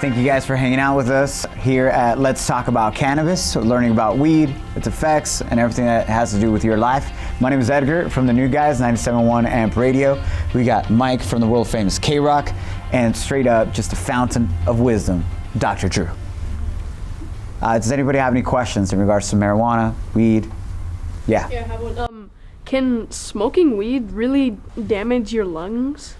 Thank you guys for hanging out with us here at Let's Talk About Cannabis, learning about weed, its effects, and everything that has to do with your life. My name is Edgar from the New Guys, 97.1 AMP Radio. We got Mike from the world famous KROQ, and straight up, just a fountain of wisdom, Dr. Drew. Does anybody have any questions in regards to marijuana, weed? Yeah. Yeah, how about, can smoking weed really damage your lungs?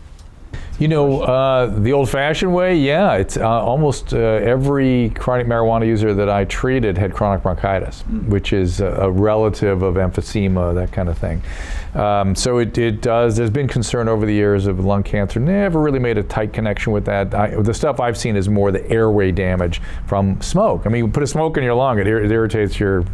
You know, the old-fashioned way, yeah. It's almost every chronic marijuana user that I treated had chronic bronchitis, which is a relative of emphysema, that kind of thing. So it does. There's been concern over the years of lung cancer. Never really made a tight connection with that. The stuff I've seen is more the airway damage from smoke. I mean, you put a smoke in your lung, it irritates your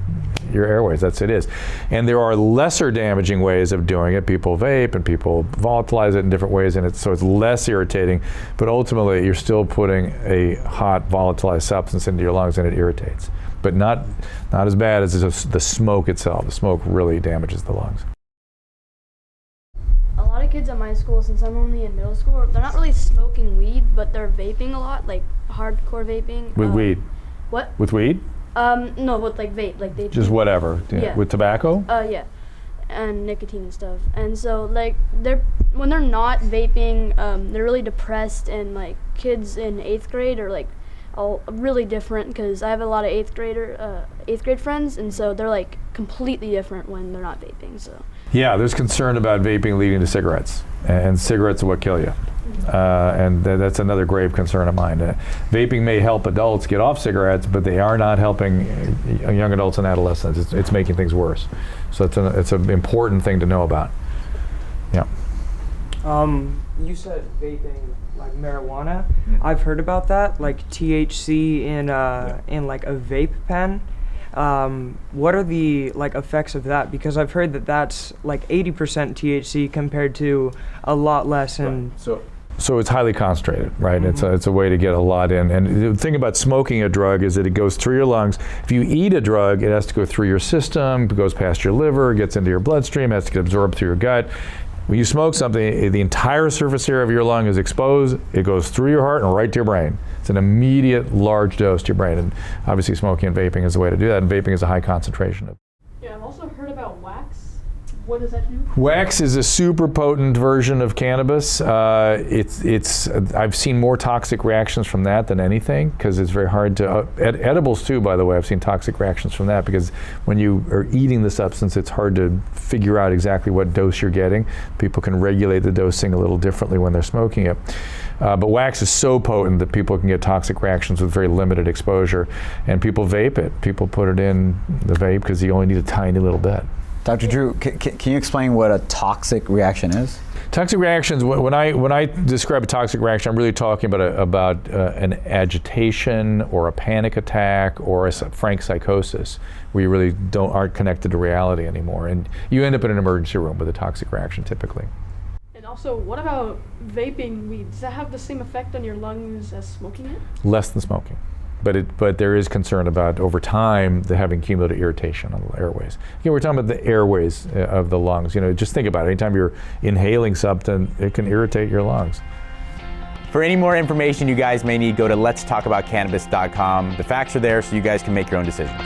airways. That's it is. And there are lesser damaging ways of doing it. People vape and people volatilize it in different ways, and so it's less irritating. But ultimately, you're still putting a hot, volatilized substance into your lungs, and it irritates. But not as bad as the smoke itself. The smoke really damages the lungs. A lot of kids at my school, since I'm only in middle school, they're not really smoking weed, but they're vaping a lot, like hardcore vaping. With weed? What? With weed? No, with like vape, like they just whatever. Yeah. With tobacco? Yeah, and nicotine and stuff. And so like when they're not vaping, they're really depressed, and like kids in 8th grade are like all really different, because I have a lot of 8th grade friends, and so they're like completely different when they're not vaping. So yeah, there's concern about vaping leading to cigarettes, and cigarettes are what kill you. And that's another grave concern of mine. Vaping may help adults get off cigarettes, but they are not helping young adults and adolescents. It's making things worse. So it's an important thing to know about. Yeah. You said vaping, like marijuana. I've heard about that, like THC in like a vape pen. What are the like effects of that? Because I've heard that that's like 80% THC compared to a lot less. And so it's highly concentrated, right? Mm-hmm. It's a way to get a lot in. And the thing about smoking a drug is that it goes through your lungs. If you eat a drug, it has to go through your system, it goes past your liver, gets into your bloodstream, has to get absorbed through your gut. When you smoke something, the entire surface area of your lung is exposed. It goes through your heart and right to your brain. It's an immediate large dose to your brain. And obviously smoking and vaping is the way to do that. And vaping is a high concentration of. Yeah, I've also heard about wax. What does that do? Wax is a super potent version of cannabis. I've seen more toxic reactions from that than anything, because it's very hard to, edibles too, by the way, I've seen toxic reactions from that, because when you are eating the substance, it's hard to figure out exactly what dose you're getting. People can regulate the dosing a little differently when they're smoking it. But wax is so potent that people can get toxic reactions with very limited exposure, and people vape it. People put it in the vape because you only need a tiny little bit. Dr. Drew, can you explain what a toxic reaction is? Toxic reactions, when I describe a toxic reaction, I'm really talking about an agitation or a panic attack or a frank psychosis, where you really aren't connected to reality anymore. And you end up in an emergency room with a toxic reaction typically. And also, what about vaping weed? Does that have the same effect on your lungs as smoking it? Less than smoking. But there is concern about, over time, having cumulative irritation on the airways. Again, we're talking about the airways of the lungs. You know, just think about it. Anytime you're inhaling something, it can irritate your lungs. For any more information you guys may need, go to letstalkaboutcannabis.com. The facts are there so you guys can make your own decisions.